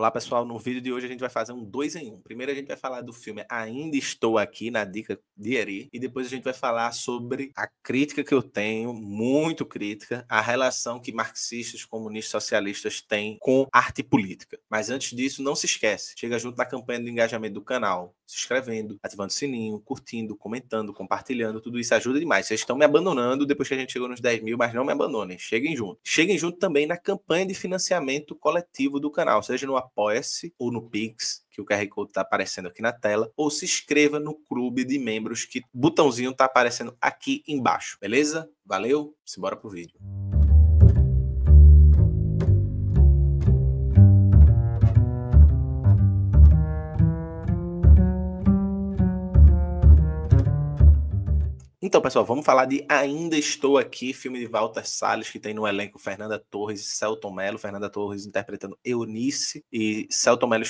Olá pessoal, no vídeo de hoje a gente vai fazer um 2 em 1. Primeiro a gente vai falar do filme Ainda Estou Aqui, na dica de Eri, e depois a gente vai falar sobre a crítica que eu tenho, muito crítica, a relação que marxistas, comunistas, socialistas têm com arte política. Mas antes disso, não se esquece, chega junto na campanha de engajamento do canal, se inscrevendo, ativando o sininho, curtindo, comentando, compartilhando, tudo isso ajuda demais. Vocês estão me abandonando depois que a gente chegou nos 10 mil, mas não me abandonem, cheguem junto. Cheguem junto também na campanha de financiamento coletivo do canal, seja no Apoia-se ou no Pix, que o QR Code está aparecendo aqui na tela, ou se inscreva no clube de membros, que o botãozinho está aparecendo aqui embaixo, beleza? Valeu, simbora pro vídeo. Então, pessoal, vamos falar de Ainda Estou Aqui, filme de Walter Salles, que tem no elenco Fernanda Torres e Selton Mello. Fernanda Torres interpretando Eunice e Selton Mello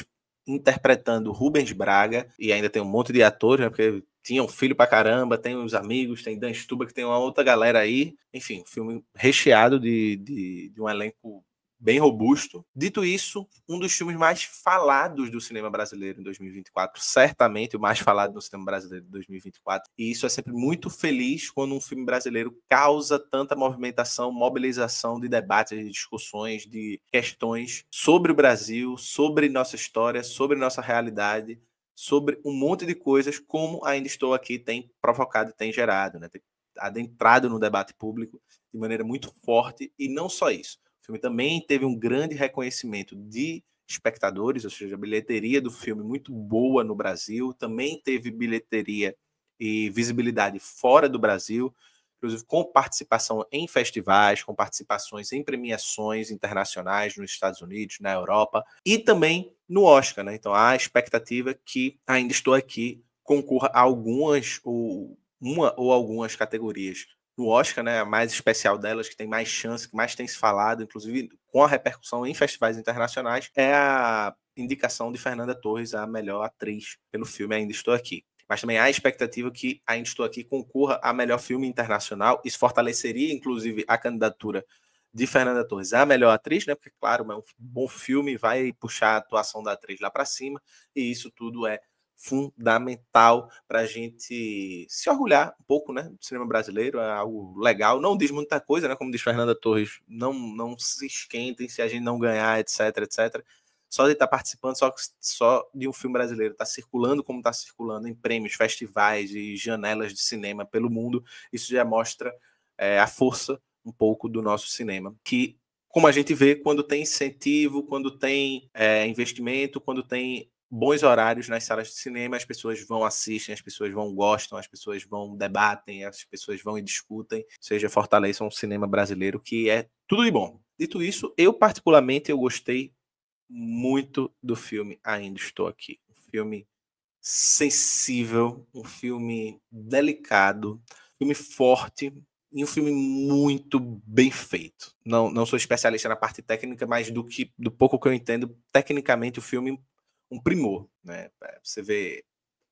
interpretando Rubens Braga. E ainda tem um monte de atores, né, porque tinha um filho pra caramba, tem uns amigos, tem Dan Stuba, que tem uma outra galera aí. Enfim, filme recheado de um elenco bem robusto. Dito isso, um dos filmes mais falados do cinema brasileiro em 2024, certamente o mais falado do cinema brasileiro de 2024, e isso é sempre muito feliz quando um filme brasileiro causa tanta movimentação, mobilização de debates, de discussões, de questões sobre o Brasil, sobre nossa história, sobre nossa realidade, sobre um monte de coisas, como Ainda Estou Aqui tem provocado e tem gerado, né? Tem adentrado no debate público de maneira muito forte, e não só isso. O filme também teve um grande reconhecimento de espectadores, ou seja, a bilheteria do filme muito boa no Brasil, também teve bilheteria e visibilidade fora do Brasil, inclusive com participação em festivais, com participações em premiações internacionais nos Estados Unidos, na Europa, e também no Oscar, né? Então há a expectativa que Ainda Estou Aqui concorra a algumas ou uma ou algumas categorias no Oscar, né, a mais especial delas, que tem mais chance, que mais tem se falado, inclusive com a repercussão em festivais internacionais, é a indicação de Fernanda Torres a melhor atriz pelo filme Ainda Estou Aqui. Mas também há a expectativa que Ainda Estou Aqui concorra a melhor filme internacional. Isso fortaleceria, inclusive, a candidatura de Fernanda Torres a melhor atriz, né? Porque, claro, é um bom filme, vai puxar a atuação da atriz lá para cima, e isso tudo é fundamental para a gente se orgulhar um pouco, né, do cinema brasileiro. É algo legal, não diz muita coisa, né, como diz Fernanda Torres, não se esquentem se a gente não ganhar, etc, etc. Só de estar participando, só de um filme brasileiro estar circulando como está circulando em prêmios, festivais e janelas de cinema pelo mundo, isso já mostra a força um pouco do nosso cinema, que, como a gente vê, quando tem incentivo, quando tem investimento, quando tem bons horários nas salas de cinema, as pessoas vão, assistem, as pessoas vão, gostam, as pessoas vão, debatem, as pessoas vão e discutem, ou seja, fortaleçam o cinema brasileiro, que é tudo de bom. Dito isso, eu particularmente eu gostei muito do filme Ainda Estou Aqui. Um filme sensível, um filme delicado, um filme forte e um filme muito bem feito. Não sou especialista na parte técnica, mas do pouco que eu entendo, tecnicamente o filme um primor, né? Você vê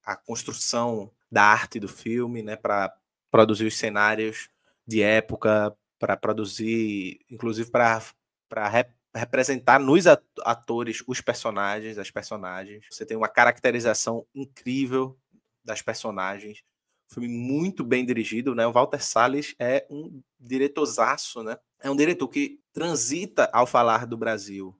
a construção da arte do filme, né, para produzir os cenários de época, para produzir, inclusive para representar nos atores os personagens, as personagens. Você tem uma caracterização incrível das personagens. Filme muito bem dirigido, né? O Walter Salles é um diretorzaço, né? É um diretor que transita ao falar do Brasil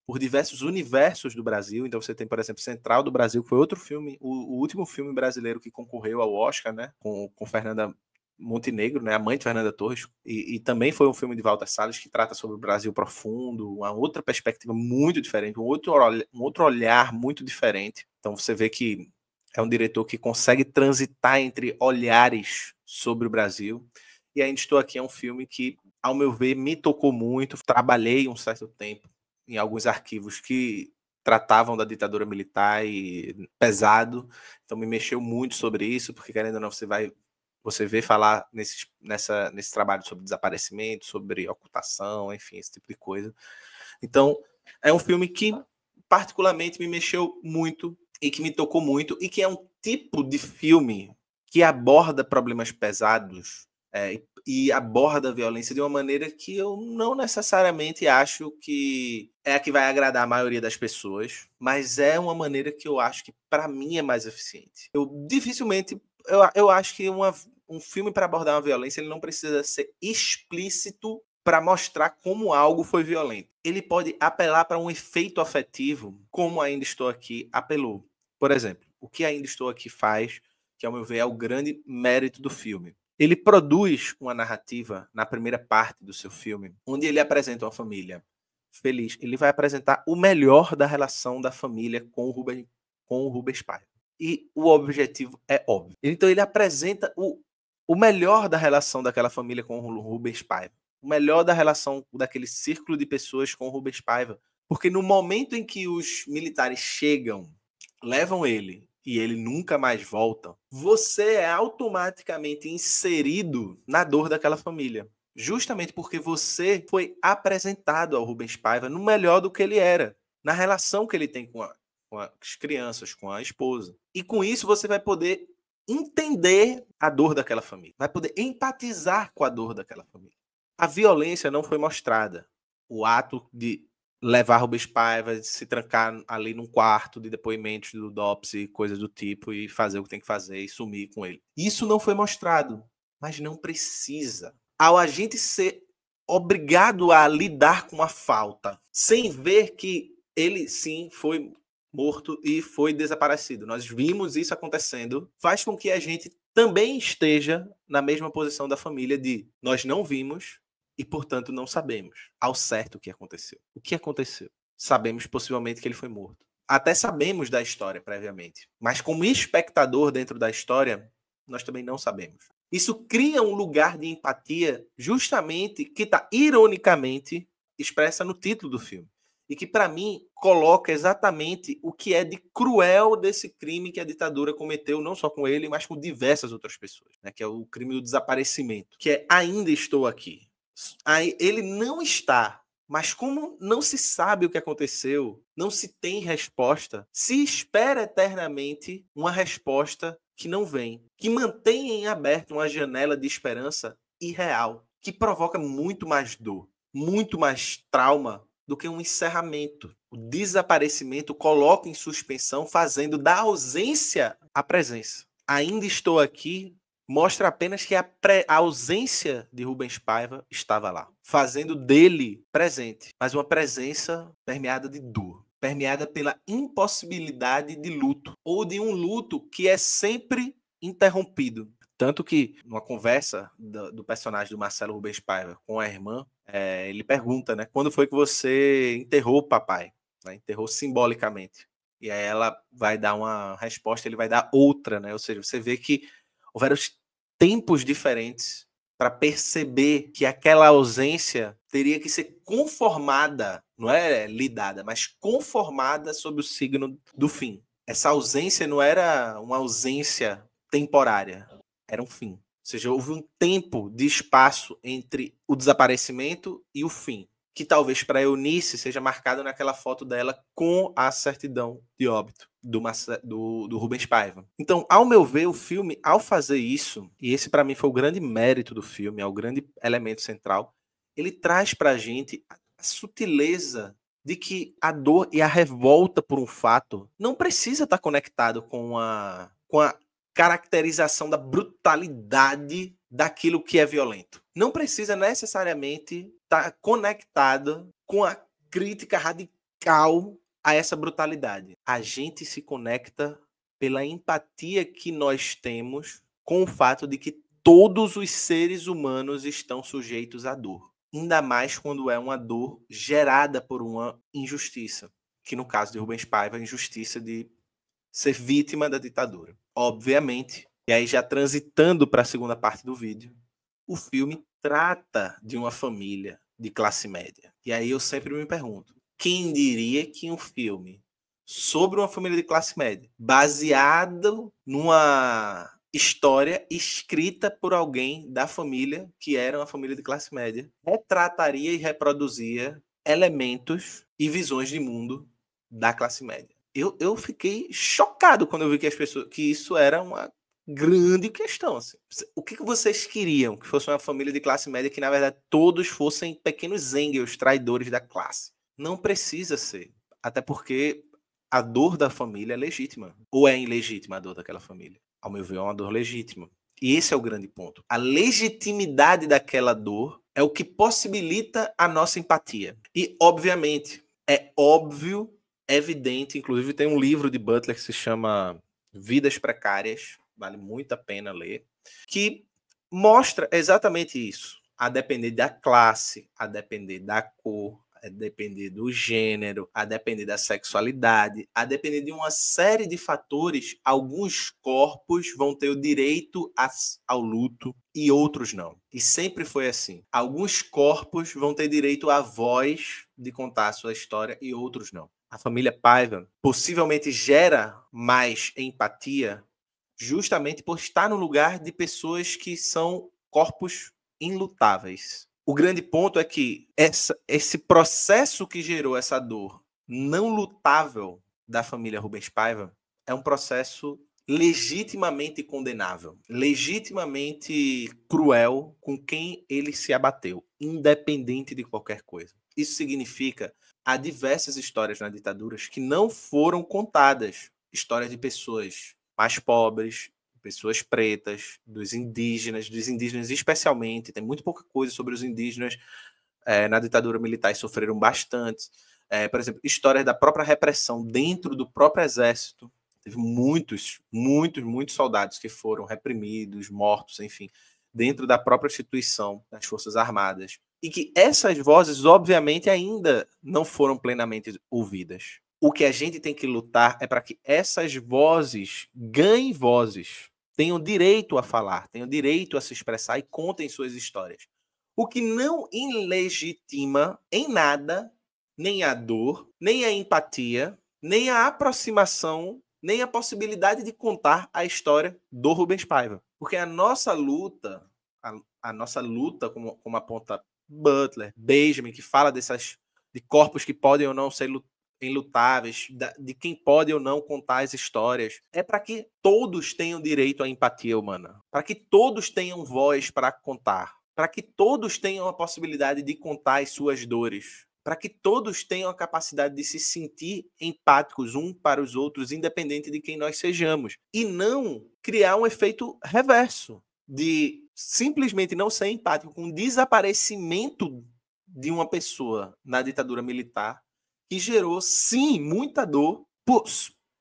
por diversos universos do Brasil. Então você tem, por exemplo, Central do Brasil, que foi outro filme, o último filme brasileiro que concorreu ao Oscar, né, com Fernanda Montenegro, né, a mãe de Fernanda Torres, e também foi um filme de Walter Salles que trata sobre o Brasil profundo, uma outra perspectiva muito diferente, um outro olhar muito diferente. Então você vê que é um diretor que consegue transitar entre olhares sobre o Brasil. E Ainda Estou Aqui é um filme que, ao meu ver, me tocou muito. Trabalhei um certo tempo em alguns arquivos que tratavam da ditadura militar e pesado, então me mexeu muito sobre isso, porque querendo ou não, você vê falar nesse trabalho sobre desaparecimento, sobre ocultação, enfim, esse tipo de coisa. Então, é um filme que particularmente me mexeu muito e que me tocou muito, e que é um tipo de filme que aborda problemas pesados e aborda a violência de uma maneira que eu não necessariamente acho que é a que vai agradar a maioria das pessoas, mas é uma maneira que eu acho que, para mim, é mais eficiente. Eu acho que um filme para abordar uma violência, ele não precisa ser explícito para mostrar como algo foi violento. Ele pode apelar para um efeito afetivo, como Ainda Estou Aqui apelou. Por exemplo, o que Ainda Estou Aqui faz, que ao meu ver é o grande mérito do filme. Ele produz uma narrativa na primeira parte do seu filme, onde ele apresenta uma família feliz. Ele vai apresentar o melhor da relação da família com o Rubens Paiva. E o objetivo é óbvio. Então ele apresenta o melhor da relação daquela família com o Rubens Paiva. O melhor da relação daquele círculo de pessoas com o Rubens Paiva. Porque no momento em que os militares chegam, levam ele e ele nunca mais volta, você é automaticamente inserido na dor daquela família. Justamente porque você foi apresentado ao Rubens Paiva no melhor do que ele era, na relação que ele tem com as crianças, com a esposa. E com isso você vai poder entender a dor daquela família, vai poder empatizar com a dor daquela família. A violência não foi mostrada. O ato de levar Rubens Paiva, de se trancar ali num quarto de depoimentos do DOPS e coisas do tipo, e fazer o que tem que fazer e sumir com ele. Isso não foi mostrado, mas não precisa. Ao a gente ser obrigado a lidar com a falta, sem ver que ele sim foi morto e foi desaparecido. Nós vimos isso acontecendo, faz com que a gente também esteja na mesma posição da família de nós não vimos e, portanto, não sabemos ao certo o que aconteceu. O que aconteceu? Sabemos possivelmente que ele foi morto. Até sabemos da história previamente, mas como espectador dentro da história, nós também não sabemos. Isso cria um lugar de empatia justamente que está ironicamente expressa no título do filme. E que, para mim, coloca exatamente o que é de cruel desse crime que a ditadura cometeu, não só com ele, mas com diversas outras pessoas, né? Que é o crime do desaparecimento, que é Ainda Estou Aqui. Aí, ele não está, mas como não se sabe o que aconteceu, não se tem resposta, se espera eternamente uma resposta que não vem, que mantém em aberto uma janela de esperança irreal, que provoca muito mais dor, muito mais trauma do que um encerramento. O desaparecimento coloca em suspensão, fazendo da ausência a presença. Ainda Estou Aqui mostra apenas que a ausência de Rubens Paiva estava lá, fazendo dele presente, mas uma presença permeada de dor, permeada pela impossibilidade de luto, ou de um luto que é sempre interrompido. Tanto que, numa conversa do personagem do Marcelo Rubens Paiva com a irmã, ele pergunta, né, quando foi que você enterrou o papai? Né, enterrou simbolicamente. E aí ela vai dar uma resposta, ele vai dar outra, né? Ou seja, você vê que houveram tempos diferentes para perceber que aquela ausência teria que ser conformada, não é lidada, mas conformada sob o signo do fim. Essa ausência não era uma ausência temporária, era um fim. Ou seja, houve um tempo de espaço entre o desaparecimento e o fim, que talvez para Eunice seja marcado naquela foto dela com a certidão de óbito do Rubens Paiva. Então, ao meu ver, o filme, ao fazer isso, e esse para mim foi o grande mérito do filme, é o grande elemento central, ele traz para a gente a sutileza de que a dor e a revolta por um fato não precisa estar conectado com a caracterização da brutalidade daquilo que é violento. Não precisa necessariamente estar conectado com a crítica radical a essa brutalidade. A gente se conecta pela empatia que nós temos com o fato de que todos os seres humanos estão sujeitos à dor. Ainda mais quando é uma dor gerada por uma injustiça, que no caso de Rubens Paiva, a injustiça de ser vítima da ditadura. Obviamente, e aí já transitando para a segunda parte do vídeo, o filme trata de uma família de classe média. E aí eu sempre me pergunto, quem diria que um filme sobre uma família de classe média, baseado numa história escrita por alguém da família, que era uma família de classe média, retrataria e reproduzia elementos e visões de mundo da classe média. Eu fiquei chocado quando eu vi que isso era uma grande questão. Assim. O que vocês queriam? Que fosse uma família de classe média que, na verdade, todos fossem pequenos Engels, traidores da classe. Não precisa ser. Até porque a dor da família é legítima. Ou é ilegítima a dor daquela família? Ao meu ver, é uma dor legítima. E esse é o grande ponto. A legitimidade daquela dor é o que possibilita a nossa empatia. E, obviamente, é óbvio, evidente, inclusive tem um livro de Butler que se chama Vidas Precárias, vale muito a pena ler, que mostra exatamente isso. A depender da classe, a depender da cor, a depender do gênero, a depender da sexualidade, a depender de uma série de fatores, alguns corpos vão ter o direito ao luto e outros não. E sempre foi assim. Alguns corpos vão ter direito à voz de contar a sua história e outros não. A família Paiva possivelmente gera mais empatia justamente por estar no lugar de pessoas que são corpos enlutáveis. O grande ponto é que esse processo que gerou essa dor não lutável da família Rubens Paiva é um processo legitimamente condenável, legitimamente cruel com quem ele se abateu, independente de qualquer coisa. Isso significa há diversas histórias na ditadura que não foram contadas, histórias de pessoas mais pobres, pessoas pretas, dos indígenas especialmente, tem muito pouca coisa sobre os indígenas na ditadura militar e sofreram bastante. Por exemplo, histórias da própria repressão dentro do próprio exército. Teve muitos soldados que foram reprimidos, mortos, enfim, dentro da própria instituição das Forças Armadas. E que essas vozes, obviamente, ainda não foram plenamente ouvidas. O que a gente tem que lutar é para que essas vozes ganhem vozes, tenham direito a falar, tenham direito a se expressar e contem suas histórias. O que não ilegitima em nada nem a dor, nem a empatia, nem a aproximação, nem a possibilidade de contar a história do Rubens Paiva. Porque a nossa luta, como aponta Butler, Benjamin, que fala de corpos que podem ou não ser enlutáveis, de quem pode ou não contar as histórias, é para que todos tenham direito à empatia humana, para que todos tenham voz para contar, para que todos tenham a possibilidade de contar as suas dores, para que todos tenham a capacidade de se sentir empáticos uns para os outros, independente de quem nós sejamos, e não criar um efeito reverso de simplesmente não ser empático com o desaparecimento de uma pessoa na ditadura militar, que gerou, sim, muita dor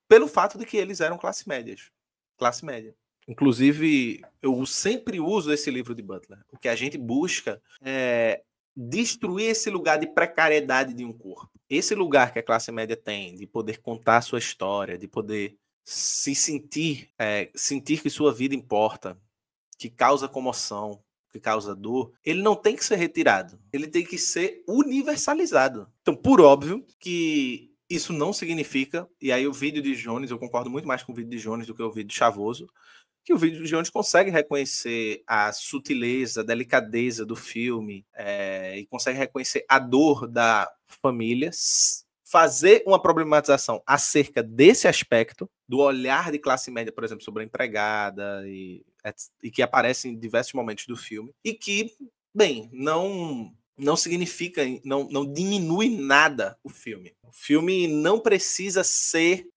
pelo fato de que eles eram classe média. Inclusive, eu sempre uso esse livro de Butler. O que a gente busca é destruir esse lugar de precariedade de um corpo. Esse lugar que a classe média tem, de poder contar a sua história, de poder se sentir que sua vida importa, que causa comoção, que causa dor, ele não tem que ser retirado. Ele tem que ser universalizado. Então, por óbvio que isso não significa, e aí o vídeo de Jones, eu concordo muito mais com o vídeo de Jones do que o vídeo de Chavoso, que o vídeo de Jones consegue reconhecer a sutileza, a delicadeza do filme, e consegue reconhecer a dor da família, fazer uma problematização acerca desse aspecto, do olhar de classe média, por exemplo, sobre a empregada, e que aparece em diversos momentos do filme, e que, bem, não significa, não diminui nada o filme. O filme não precisa ser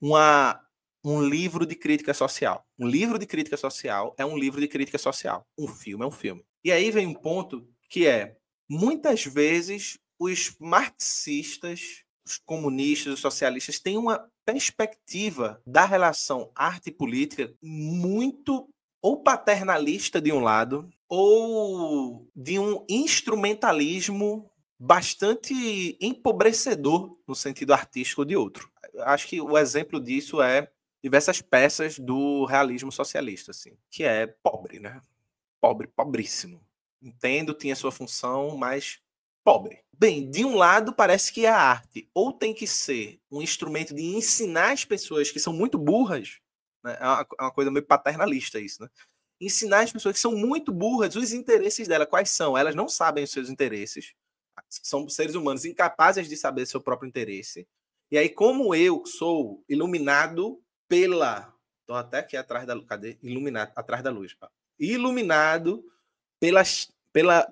um livro de crítica social. Um livro de crítica social é um livro de crítica social. Um filme é um filme. E aí vem um ponto que é, muitas vezes, os marxistas, os comunistas, os socialistas têm uma perspectiva da relação arte e política muito ou paternalista de um lado, ou de um instrumentalismo bastante empobrecedor no sentido artístico de outro. Acho que o exemplo disso é diversas peças do realismo socialista, assim, que é pobre, né? Pobríssimo. Entendo, tinha sua função, mas pobre. Bem, de um lado, parece que a arte ou tem que ser um instrumento de ensinar as pessoas que são muito burras, né? É uma coisa meio paternalista isso, né? Ensinar as pessoas que são muito burras os interesses dela, quais são? Elas não sabem os seus interesses, são seres humanos incapazes de saber seu próprio interesse. E aí, como eu sou iluminado pela Tô até aqui atrás da luz. Cadê? Iluminado, atrás da luz. Iluminado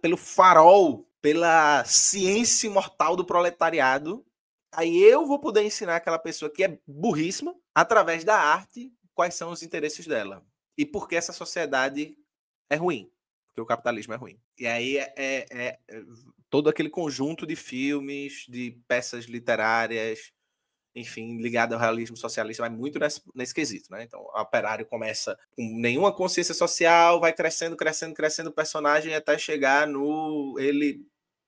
pelo farol, pela ciência imortal do proletariado. Aí eu vou poder ensinar aquela pessoa que é burríssima, através da arte, quais são os interesses dela. E por que essa sociedade é ruim. Porque o capitalismo é ruim. E aí é todo aquele conjunto de filmes, de peças literárias, enfim, ligado ao realismo socialista, vai muito nesse quesito, né? Então, o Operário começa com nenhuma consciência social, vai crescendo, crescendo, crescendo o personagem até chegar no ele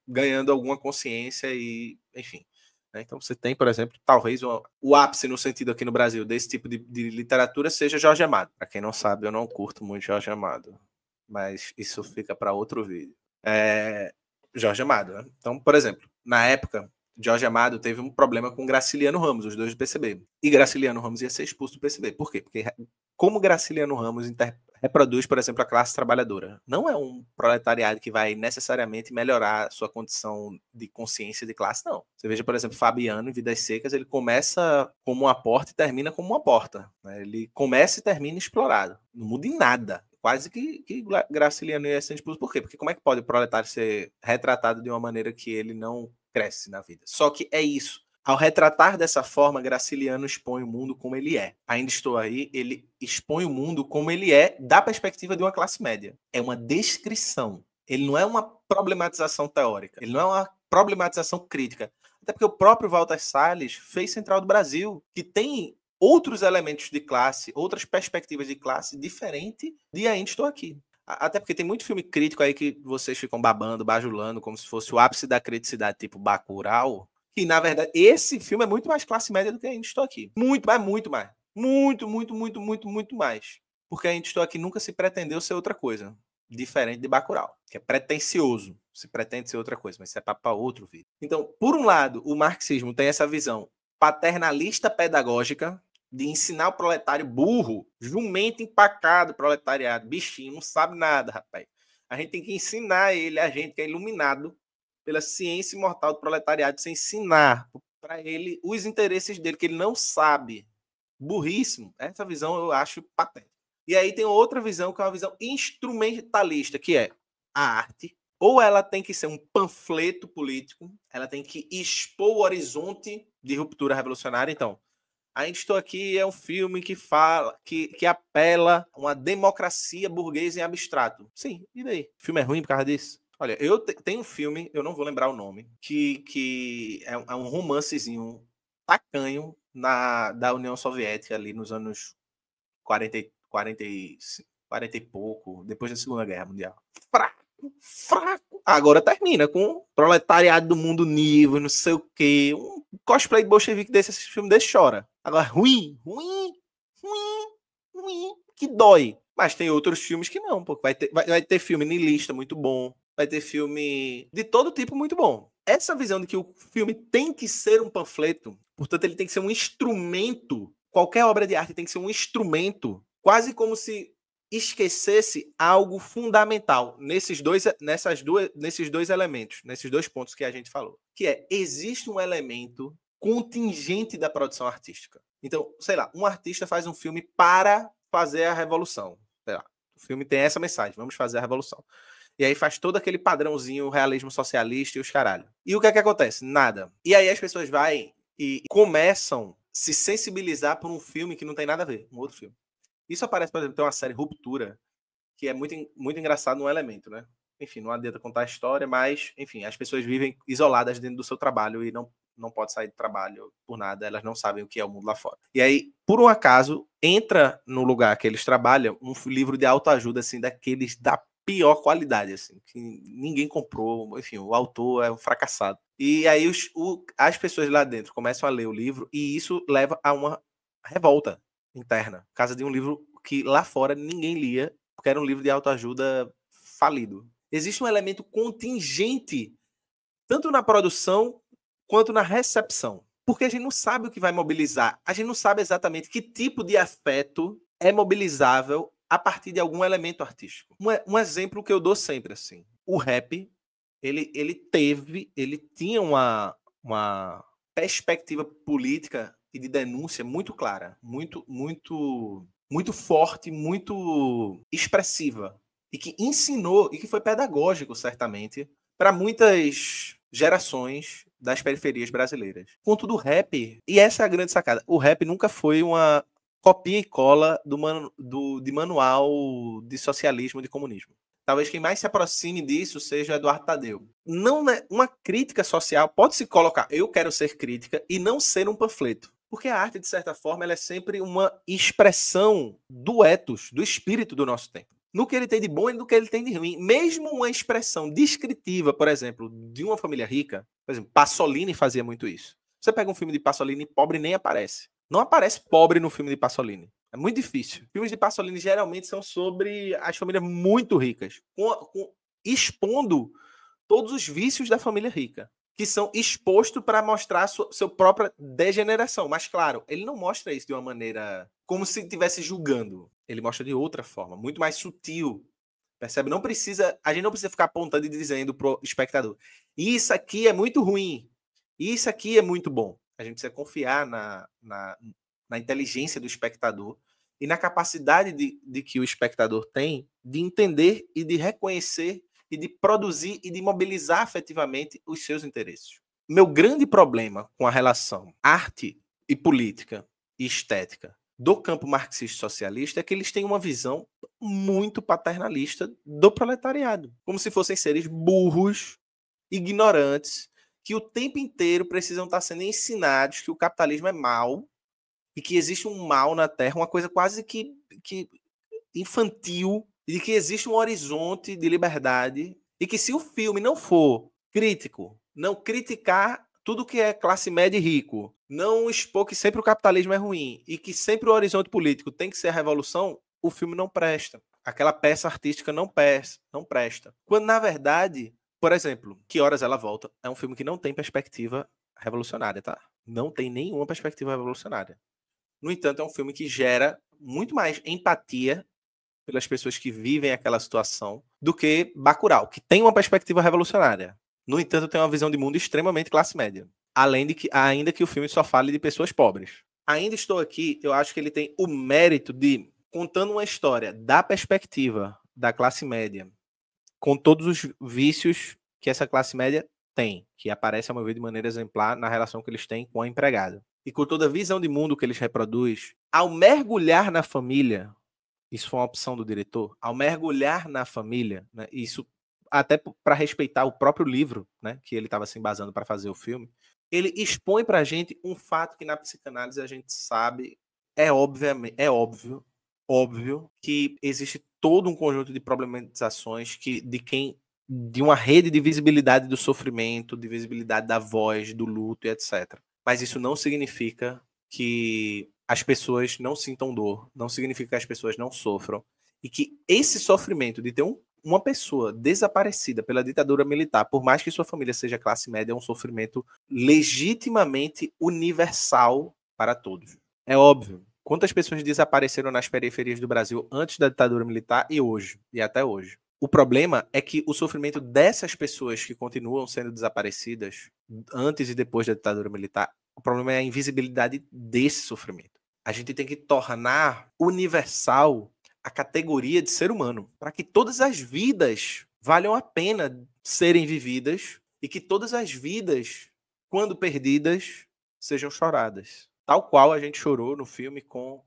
ganhando alguma consciência e, enfim. Né? Então, você tem, por exemplo, talvez o ápice no sentido aqui no Brasil desse tipo de literatura seja Jorge Amado. Para quem não sabe, eu não curto muito Jorge Amado, mas isso fica para outro vídeo. Jorge Amado, né? Então, por exemplo, na época, Jorge Amado teve um problema com Graciliano Ramos, os dois do PCB. E Graciliano Ramos ia ser expulso do PCB. Por quê? Porque como Graciliano Ramos reproduz, por exemplo, a classe trabalhadora, não é um proletariado que vai necessariamente melhorar sua condição de consciência de classe, não. Você veja, por exemplo, Fabiano, em Vidas Secas, ele começa como uma porta e termina como uma porta. Né? Ele começa e termina explorado. Não muda em nada. Quase que Graciliano ia ser expulso. Por quê? Porque como é que pode o proletário ser retratado de uma maneira que ele não cresce na vida? Só que é isso. Ao retratar dessa forma, Graciliano expõe o mundo como ele é. Ainda estou aí, ele expõe o mundo como ele é da perspectiva de uma classe média. É uma descrição. Ele não é uma problematização teórica. Ele não é uma problematização crítica. Até porque o próprio Walter Salles fez Central do Brasil, que tem outros elementos de classe, outras perspectivas de classe diferente de Ainda Estou Aqui. Até porque tem muito filme crítico aí que vocês ficam babando, bajulando, como se fosse o ápice da criticidade, tipo Bacurau, que, na verdade, esse filme é muito mais classe média do que Ainda Estou Aqui. Muito, mas muito mais. Muito, muito, muito, muito, muito mais. Porque Ainda Estou Aqui nunca se pretendeu ser outra coisa. Diferente de Bacurau, que é pretencioso. Se pretende ser outra coisa, mas isso é para outro vídeo. Então, por um lado, o marxismo tem essa visão paternalista pedagógica de ensinar o proletário burro, jumento empacado, proletariado, bichinho, não sabe nada, rapaz. A gente tem que ensinar ele, a gente que é iluminado pela ciência imortal do proletariado, sem ensinar para ele os interesses dele, que ele não sabe. Burríssimo. Essa visão eu acho patética. E aí tem outra visão, que é uma visão instrumentalista, que é a arte. Ou ela tem que ser um panfleto político, ela tem que expor o horizonte de ruptura revolucionária. Então, Ainda Estou Aqui é um filme que fala, que apela a uma democracia burguesa em abstrato. Sim, e daí? O filme é ruim por causa disso? Olha, eu tenho um filme, eu não vou lembrar o nome, que é um romancezinho tacanho da União Soviética ali nos anos 40, 40 e pouco, depois da Segunda Guerra Mundial. Fraco. Agora termina com proletariado do mundo nível, não sei o quê. Um cosplay de bolchevique desse, esse filme desse chora. Agora, ruim, que dói. Mas tem outros filmes que não, pô. Vai ter filme niilista muito bom. Vai ter filme de todo tipo muito bom. Essa visão de que o filme tem que ser um panfleto, portanto, ele tem que ser um instrumento. Qualquer obra de arte tem que ser um instrumento, quase como se esquecesse algo fundamental nesses dois elementos, nesses dois pontos que a gente falou, que é, existe um elemento contingente da produção artística. Então, sei lá, um artista faz um filme para fazer a revolução. Sei lá, o filme tem essa mensagem, vamos fazer a revolução. E aí faz todo aquele padrãozinho, realismo socialista e os caralho. E o que é que acontece? Nada. E aí as pessoas vão e começam a se sensibilizar por um filme que não tem nada a ver, um outro filme. Isso aparece, por exemplo, tem uma série Ruptura, que é muito, muito engraçado no elemento, né? Enfim, não adianta contar a história, mas, enfim, as pessoas vivem isoladas dentro do seu trabalho e não pode sair do trabalho por nada, elas não sabem o que é o mundo lá fora. E aí, por um acaso, entra no lugar que eles trabalham um livro de autoajuda, assim, daqueles da pior qualidade, assim, que ninguém comprou, enfim, o autor é um fracassado. E aí as pessoas lá dentro começam a ler o livro e isso leva a uma revolta interna, por causa de um livro que lá fora ninguém lia, porque era um livro de autoajuda falido. Existe um elemento contingente, tanto na produção quanto na recepção, porque a gente não sabe o que vai mobilizar, a gente não sabe exatamente que tipo de afeto é mobilizável a partir de algum elemento artístico. Um exemplo que eu dou sempre, assim, o rap, ele tinha uma perspectiva política e de denúncia muito clara, muito muito forte, muito expressiva, e que ensinou, e que foi pedagógico, certamente, para muitas gerações das periferias brasileiras. Contudo, o rap, e essa é a grande sacada, o rap nunca foi uma copia e cola de manual de socialismo e de comunismo. Talvez quem mais se aproxime disso seja Eduardo Tadeu. Não é uma crítica social, pode se colocar, eu quero ser crítica e não ser um panfleto. Porque a arte, de certa forma, ela é sempre uma expressão do ethos, do espírito do nosso tempo. No que ele tem de bom e no que ele tem de ruim. Mesmo uma expressão descritiva, por exemplo, de uma família rica, por exemplo, Pasolini fazia muito isso. Você pega um filme de Pasolini, pobre nem aparece. Não aparece pobre no filme de Pasolini. É muito difícil. Filmes de Pasolini geralmente são sobre as famílias muito ricas, expondo todos os vícios da família rica, que são expostos para mostrar sua própria degeneração. Mas, claro, ele não mostra isso de uma maneira como se estivesse julgando. Ele mostra de outra forma, muito mais sutil. Percebe? A gente não precisa ficar apontando e dizendo pro espectador: isso aqui é muito ruim, isso aqui é muito bom. A gente precisa confiar na inteligência do espectador e na capacidade de que o espectador tem de entender e de reconhecer e de produzir e de mobilizar afetivamente os seus interesses. Meu grande problema com a relação arte e política e estética do campo marxista-socialista é que eles têm uma visão muito paternalista do proletariado, como se fossem seres burros, ignorantes, que o tempo inteiro precisam estar sendo ensinados que o capitalismo é mau e que existe um mal na Terra, uma coisa quase que infantil, de que existe um horizonte de liberdade e que se o filme não for crítico, não criticar tudo que é classe média e rico, não expor que sempre o capitalismo é ruim e que sempre o horizonte político tem que ser a revolução, o filme não presta. Aquela peça artística não presta. Quando, na verdade, por exemplo, Que Horas Ela Volta é um filme que não tem perspectiva revolucionária, tá? Não tem nenhuma perspectiva revolucionária. No entanto, é um filme que gera muito mais empatia pelas pessoas que vivem aquela situação do que Bacurau, que tem uma perspectiva revolucionária. No entanto, tem uma visão de mundo extremamente classe média. Além de que, ainda que o filme só fale de pessoas pobres. Ainda Estou Aqui, eu acho que ele tem o mérito de, contando uma história da perspectiva da classe média, com todos os vícios que essa classe média tem, que aparece, a meu ver, de maneira exemplar na relação que eles têm com a empregada. E com toda a visão de mundo que eles reproduzem, ao mergulhar na família, isso foi uma opção do diretor, ao mergulhar na família, né, isso até para respeitar o próprio livro, né, que ele estava se embasando para fazer o filme, ele expõe para a gente um fato que na psicanálise a gente sabe, óbvio que existe todo um conjunto de problematizações de uma rede de visibilidade do sofrimento, de visibilidade da voz, do luto e etc. Mas isso não significa que as pessoas não sintam dor, não significa que as pessoas não sofram, e que esse sofrimento de ter uma pessoa desaparecida pela ditadura militar, por mais que sua família seja classe média, é um sofrimento legitimamente universal para todos. É óbvio. Quantas pessoas desapareceram nas periferias do Brasil antes da ditadura militar e hoje, e até hoje? O problema é que o sofrimento dessas pessoas que continuam sendo desaparecidas antes e depois da ditadura militar, o problema é a invisibilidade desse sofrimento. A gente tem que tornar universal a categoria de ser humano, para que todas as vidas valham a pena serem vividas e que todas as vidas, quando perdidas, sejam choradas. Tal qual a gente chorou no filme com o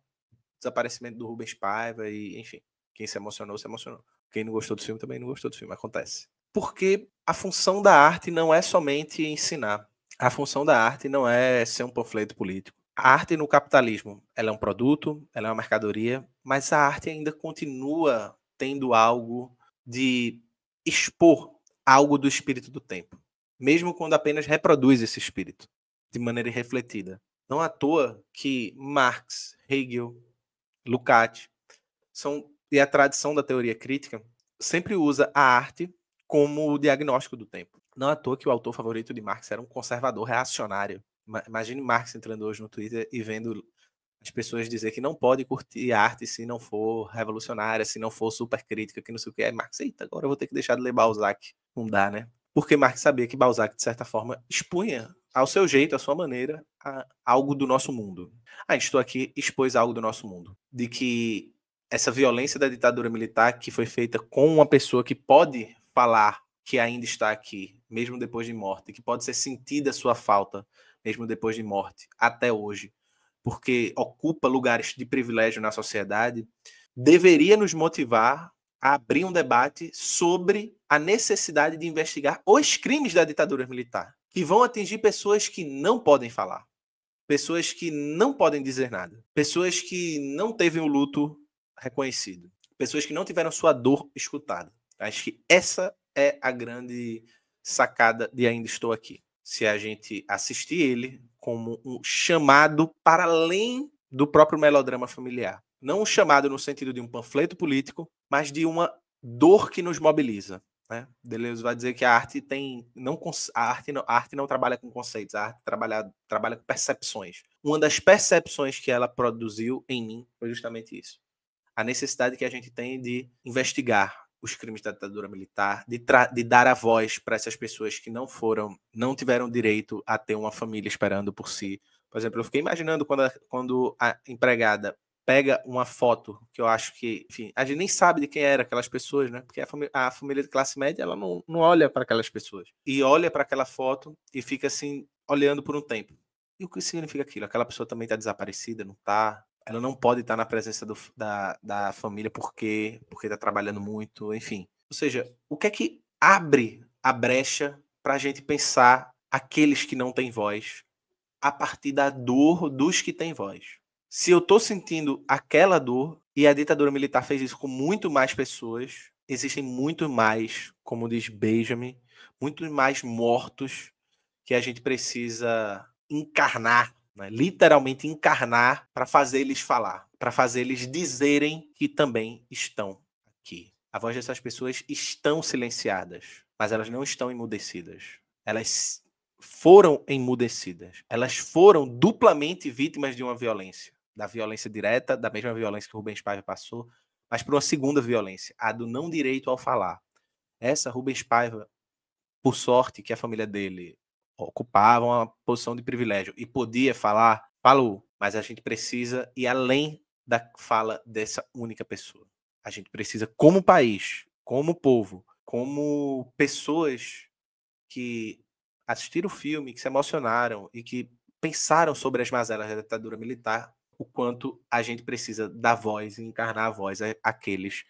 desaparecimento do Rubens Paiva e, enfim, quem se emocionou, se emocionou. Quem não gostou do filme também não gostou do filme, acontece. Porque a função da arte não é somente ensinar. A função da arte não é ser um panfleto político. A arte no capitalismo, ela é um produto, ela é uma mercadoria, mas a arte ainda continua tendo algo de expor algo do espírito do tempo, mesmo quando apenas reproduz esse espírito de maneira irrefletida. Não à toa que Marx, Hegel, Lukács e a tradição da teoria crítica sempre usa a arte como o diagnóstico do tempo. Não à toa que o autor favorito de Marx era um conservador reacionário. Imagine Marx entrando hoje no Twitter e vendo as pessoas dizer que não pode curtir arte se não for revolucionária, se não for super crítica, que não sei o que. Aí Marx, eita, agora eu vou ter que deixar de ler Balzac. Não dá, né? Porque Marx sabia que Balzac, de certa forma, expunha ao seu jeito, à sua maneira, algo do nosso mundo. Estou Aqui expôs algo do nosso mundo. de que essa violência da ditadura militar, que foi feita com uma pessoa que pode falar que ainda está aqui, mesmo depois de morte, que pode ser sentida a sua falta, mesmo depois de morte, até hoje, porque ocupa lugares de privilégio na sociedade, deveria nos motivar a abrir um debate sobre a necessidade de investigar os crimes da ditadura militar, que vão atingir pessoas que não podem falar, pessoas que não podem dizer nada, pessoas que não teve o luto reconhecido, pessoas que não tiveram sua dor escutada. Acho que essa é a grande sacada de Ainda Estou Aqui. Se a gente assistir ele como um chamado para além do próprio melodrama familiar. Não um chamado no sentido de um panfleto político, mas de uma dor que nos mobiliza. Né? Deleuze vai dizer que a arte a arte não trabalha com conceitos, a arte trabalha com percepções. Uma das percepções que ela produziu em mim foi justamente isso. A necessidade que a gente tem de investigar os crimes da ditadura militar, de dar a voz para essas pessoas que não tiveram direito a ter uma família esperando por si. Por exemplo, eu fiquei imaginando quando a empregada pega uma foto, que eu acho que, enfim, a gente nem sabe de quem eram aquelas pessoas, né? Porque a família de classe média, ela não olha para aquelas pessoas. E olha para aquela foto e fica assim, olhando por um tempo. E o que significa aquilo? Aquela pessoa também está desaparecida, não está? Ela não pode estar na presença da família porque está trabalhando muito, enfim. Ou seja, o que é que abre a brecha para a gente pensar aqueles que não têm voz a partir da dor dos que têm voz? Se eu estou sentindo aquela dor, e a ditadura militar fez isso com muito mais pessoas, existem muito mais, como diz Benjamin, muito mais mortos que a gente precisa encarnar, né? Literalmente encarnar para fazer eles falar, para fazer eles dizerem que também estão aqui. A voz dessas pessoas estão silenciadas, mas elas não estão emudecidas. Elas foram emudecidas. Elas foram duplamente vítimas de uma violência. Da violência direta, da mesma violência que o Rubens Paiva passou, mas por uma segunda violência, a do não direito ao falar. Essa Rubens Paiva, por sorte que a família dele ocupava uma posição de privilégio e podia falar, falou. Mas a gente precisa ir além da fala dessa única pessoa. A gente precisa, como país, como povo, como pessoas que assistiram o filme, que se emocionaram e que pensaram sobre as mazelas da ditadura militar, o quanto a gente precisa dar voz e encarnar a voz àqueles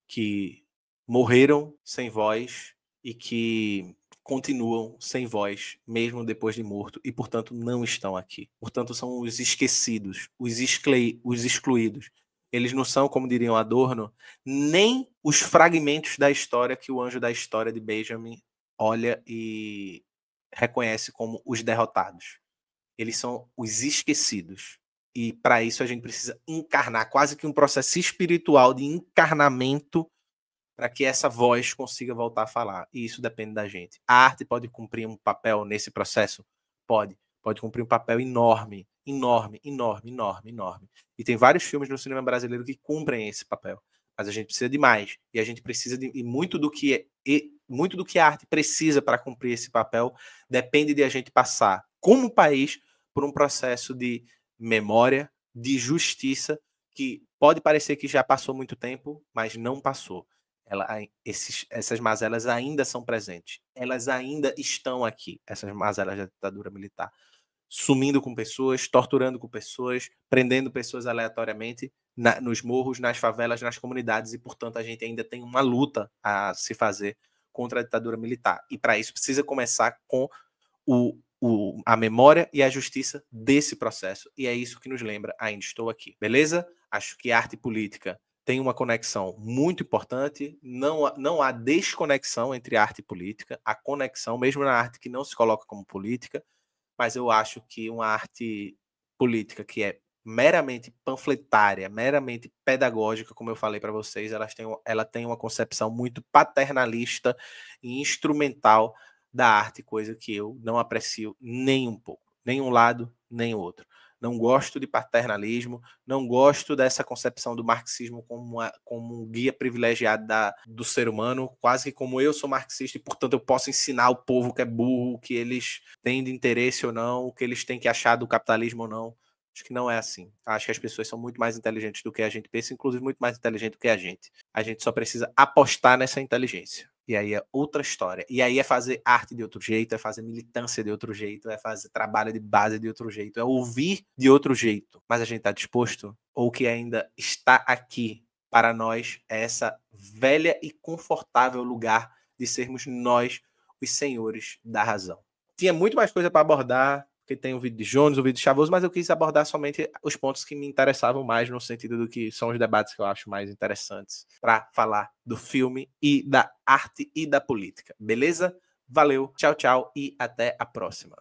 que morreram sem voz e que continuam sem voz, mesmo depois de morto, e, portanto, não estão aqui. Portanto, são os esquecidos, os excluídos. Eles não são, como diriam Adorno, nem os fragmentos da história que o anjo da história de Benjamin olha e reconhece como os derrotados. Eles são os esquecidos. E para isso a gente precisa encarnar, quase que um processo espiritual de encarnamento para que essa voz consiga voltar a falar. E isso depende da gente. A arte pode cumprir um papel nesse processo? Pode. Pode cumprir um papel enorme, enorme, enorme, enorme, enorme. E tem vários filmes no cinema brasileiro que cumprem esse papel. Mas a gente precisa de mais. E a gente precisa de. E muito do que a arte precisa para cumprir esse papel depende de a gente passar, como país, por um processo de memória, de justiça, que pode parecer que já passou muito tempo, mas não passou. Essas mazelas ainda são presentes. Elas ainda estão aqui, essas mazelas da ditadura militar. Sumindo com pessoas, torturando com pessoas, prendendo pessoas aleatoriamente nos morros, nas favelas, nas comunidades, e, portanto, a gente ainda tem uma luta a se fazer contra a ditadura militar. E, para isso, precisa começar com a memória e a justiça desse processo. E é isso que nos lembra Ainda Estou Aqui. Beleza? Acho que arte e política tem uma conexão muito importante, não há desconexão entre arte e política, há conexão, mesmo na arte que não se coloca como política, mas eu acho que uma arte política que é meramente panfletária, meramente pedagógica, como eu falei para vocês, ela tem uma concepção muito paternalista e instrumental da arte, coisa que eu não aprecio nem um pouco, nem um lado, nem o outro. Não gosto de paternalismo, não gosto dessa concepção do marxismo como um guia privilegiado do ser humano, quase que como eu sou marxista e, portanto, eu posso ensinar o povo que é burro, o que eles têm de interesse ou não, o que eles têm que achar do capitalismo ou não. Acho que não é assim. Acho que as pessoas são muito mais inteligentes do que a gente pensa, inclusive muito mais inteligentes do que a gente. A gente só precisa apostar nessa inteligência. E aí é outra história. E aí é fazer arte de outro jeito, é fazer militância de outro jeito, é fazer trabalho de base de outro jeito, é ouvir de outro jeito. Mas a gente está disposto? Ou o que ainda está aqui para nós é essa velha e confortável lugar de sermos nós os senhores da razão. Tinha muito mais coisa para abordar, porque tem o vídeo de Jones, o vídeo de Chavoso, mas eu quis abordar somente os pontos que me interessavam mais, no sentido do que são os debates que eu acho mais interessantes para falar do filme e da arte e da política. Beleza? Valeu, tchau, tchau e até a próxima.